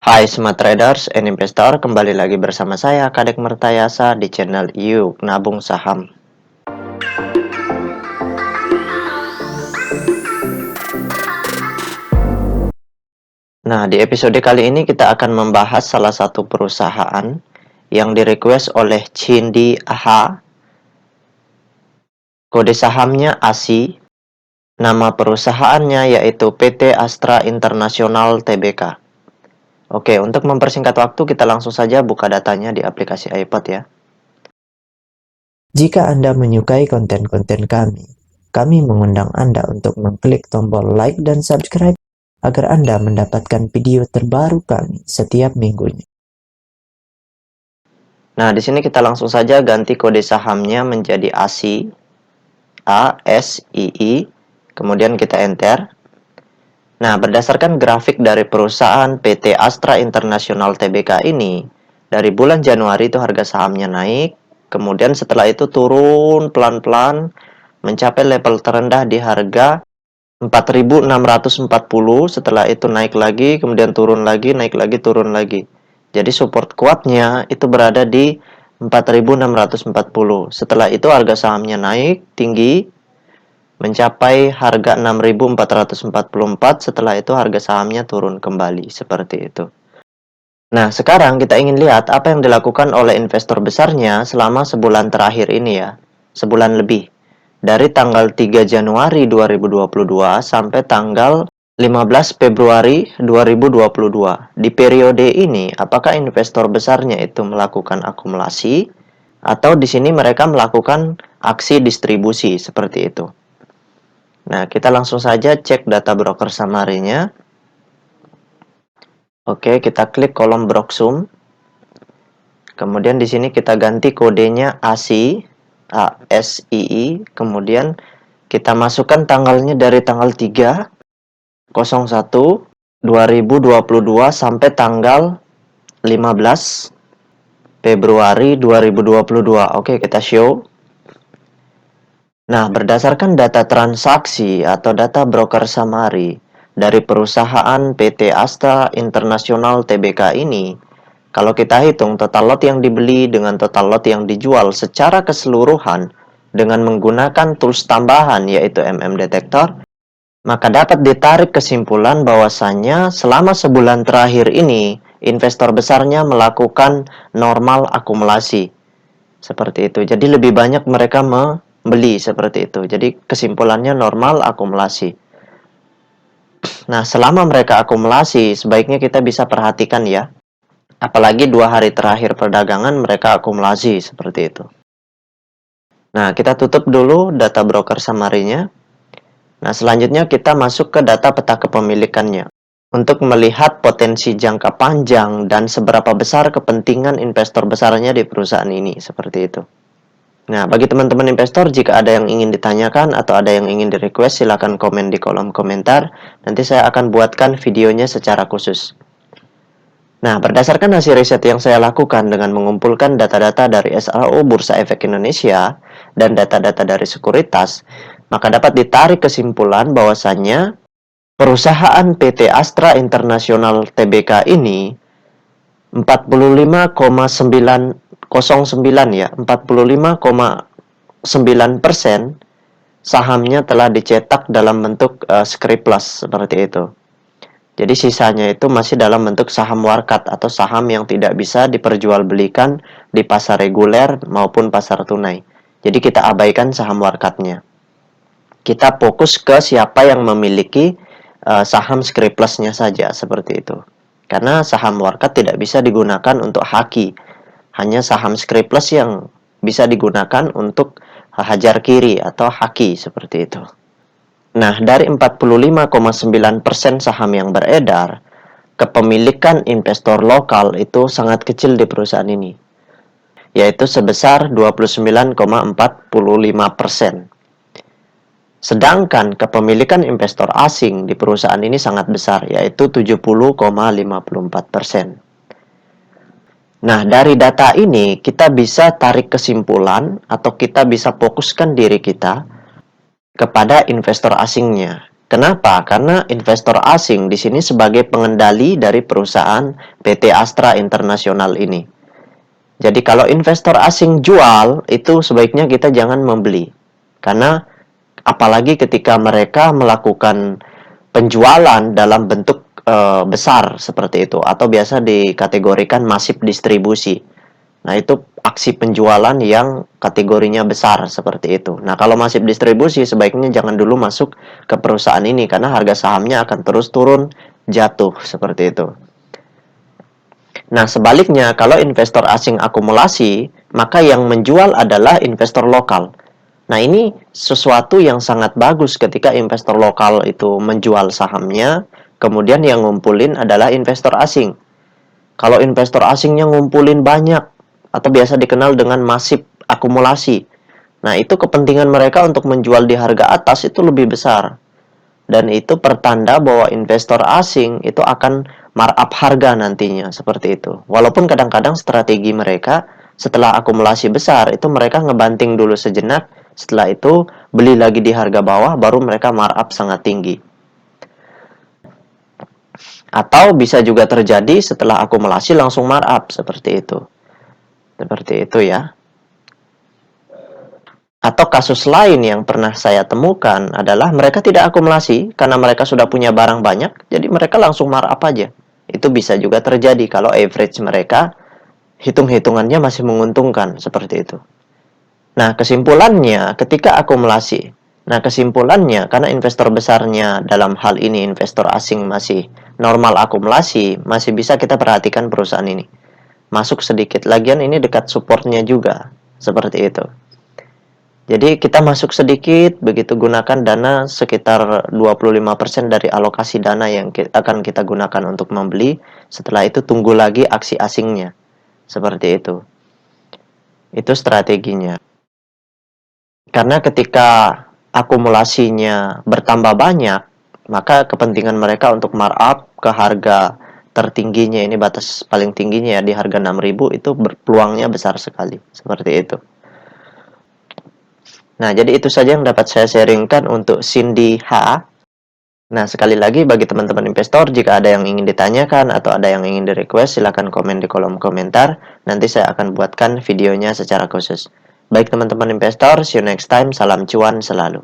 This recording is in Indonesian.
Hai Smart Traders and Investor, kembali lagi bersama saya Kadek Mertayasa di channel Yuk Nabung Saham. Nah, di episode kali ini kita akan membahas salah satu perusahaan yang direquest oleh Cindy AHA. Kode sahamnya ASI. Nama perusahaannya yaitu PT Astra International Tbk. Oke, untuk mempersingkat waktu kita langsung saja buka datanya di aplikasi iPod ya. Jika Anda menyukai konten-konten kami mengundang Anda untuk mengklik tombol like dan subscribe agar Anda mendapatkan video terbaru kami setiap minggunya. Nah, di sini kita langsung saja ganti kode sahamnya menjadi ASI, ASII, kemudian kita enter. Nah, berdasarkan grafik dari perusahaan PT Astra International Tbk ini, dari bulan Januari itu harga sahamnya naik, kemudian setelah itu turun pelan-pelan mencapai level terendah di harga 4.640, setelah itu naik lagi, kemudian turun lagi, naik lagi, turun lagi. Jadi support kuatnya itu berada di 4.640. Setelah itu harga sahamnya naik tinggi mencapai harga 6.444. Setelah itu harga sahamnya turun kembali seperti itu. Nah, sekarang kita ingin lihat apa yang dilakukan oleh investor besarnya selama sebulan terakhir ini ya. Sebulan lebih. Dari tanggal 3 Januari 2022 sampai tanggal 15 Februari 2022. Di periode ini, apakah investor besarnya itu melakukan akumulasi atau di sini mereka melakukan aksi distribusi seperti itu. Nah, kita langsung saja cek data broker summary-nya. Oke, kita klik kolom Broksum. Kemudian di sini kita ganti kodenya ASI, ASII, kemudian kita masukkan tanggalnya dari tanggal 3/01/2022 sampai tanggal 15 Februari 2022. Oke, kita show. Nah, berdasarkan data transaksi atau data broker summary dari perusahaan PT Astra International Tbk ini, kalau kita hitung total lot yang dibeli dengan total lot yang dijual secara keseluruhan dengan menggunakan tools tambahan yaitu Detektor, maka dapat ditarik kesimpulan bahwasannya selama sebulan terakhir ini, investor besarnya melakukan normal akumulasi. Seperti itu. Jadi lebih banyak mereka membeli seperti itu. Jadi kesimpulannya normal akumulasi. Nah, selama mereka akumulasi, sebaiknya kita bisa perhatikan ya. Apalagi 2 hari terakhir perdagangan mereka akumulasi seperti itu. Nah, kita tutup dulu data broker summary-nya. Nah, selanjutnya kita masuk ke data peta kepemilikannya. Untuk melihat potensi jangka panjang dan seberapa besar kepentingan investor besarnya di perusahaan ini. Seperti itu. Nah, bagi teman-teman investor, jika ada yang ingin ditanyakan atau ada yang ingin di-request, silakan komen di kolom komentar. Nanti saya akan buatkan videonya secara khusus. Nah, berdasarkan hasil riset yang saya lakukan dengan mengumpulkan data-data dari SRO Bursa Efek Indonesia dan data-data dari sekuritas, maka dapat ditarik kesimpulan bahwasannya perusahaan PT Astra International Tbk ini 45,909 ya, 45,9% sahamnya telah dicetak dalam bentuk script plus seperti itu. Jadi sisanya itu masih dalam bentuk saham warkat atau saham yang tidak bisa diperjualbelikan di pasar reguler maupun pasar tunai. Jadi kita abaikan saham warkatnya. Kita fokus ke siapa yang memiliki saham script plus-nya saja seperti itu. Karena saham warkat tidak bisa digunakan untuk haki. Hanya saham script plus yang bisa digunakan untuk hajar kiri atau haki seperti itu. Nah, dari 45,9% saham yang beredar, kepemilikan investor lokal itu sangat kecil di perusahaan ini, yaitu sebesar 29,45%. Sedangkan kepemilikan investor asing di perusahaan ini sangat besar, yaitu 70,54%. Nah, dari data ini kita bisa tarik kesimpulan atau kita bisa fokuskan diri kita kepada investor asingnya. Kenapa? Karena investor asing di sini sebagai pengendali dari perusahaan PT Astra International ini. Jadi kalau investor asing jual, itu sebaiknya kita jangan membeli. Karena apalagi ketika mereka melakukan penjualan dalam bentuk besar seperti itu, atau biasa dikategorikan masif distribusi. Nah, itu aksi penjualan yang kategorinya besar seperti itu. Nah, kalau masif distribusi sebaiknya jangan dulu masuk ke perusahaan ini karena harga sahamnya akan terus turun, jatuh seperti itu. Nah, sebaliknya kalau investor asing akumulasi, maka yang menjual adalah investor lokal. Nah, ini sesuatu yang sangat bagus ketika investor lokal itu menjual sahamnya, kemudian yang ngumpulin adalah investor asing. Kalau investor asingnya ngumpulin banyak, atau biasa dikenal dengan masif akumulasi, nah itu kepentingan mereka untuk menjual di harga atas itu lebih besar. Dan itu pertanda bahwa investor asing itu akan markup harga nantinya, seperti itu. Walaupun kadang-kadang strategi mereka setelah akumulasi besar, itu mereka ngebanting dulu sejenak, setelah itu beli lagi di harga bawah, baru mereka markup sangat tinggi. Atau bisa juga terjadi setelah akumulasi langsung markup, seperti itu. Seperti itu ya. Atau kasus lain yang pernah saya temukan adalah mereka tidak akumulasi karena mereka sudah punya barang banyak, jadi mereka langsung markup aja. Itu bisa juga terjadi kalau average mereka hitung-hitungannya masih menguntungkan, seperti itu. Nah, kesimpulannya ketika akumulasi. Nah, kesimpulannya karena investor besarnya dalam hal ini investor asing masih normal akumulasi, masih bisa kita perhatikan perusahaan ini. Masuk sedikit, lagian ini dekat supportnya juga, seperti itu. Jadi kita masuk sedikit, begitu gunakan dana sekitar 25% dari alokasi dana yang akan kita gunakan untuk membeli. Setelah itu tunggu lagi aksi asingnya. Seperti itu. Itu strateginya. Karena ketika akumulasinya bertambah banyak, maka kepentingan mereka untuk markup ke harga tertingginya, ini batas paling tingginya ya, di harga 6.000 itu peluangnya besar sekali. Seperti itu. Nah, jadi itu saja yang dapat saya sharingkan untuk Cindy H. Nah, sekali lagi bagi teman-teman investor, jika ada yang ingin ditanyakan atau ada yang ingin di-request, silakan komen di kolom komentar. Nanti saya akan buatkan videonya secara khusus. Baik teman-teman investor, see you next time. Salam cuan selalu.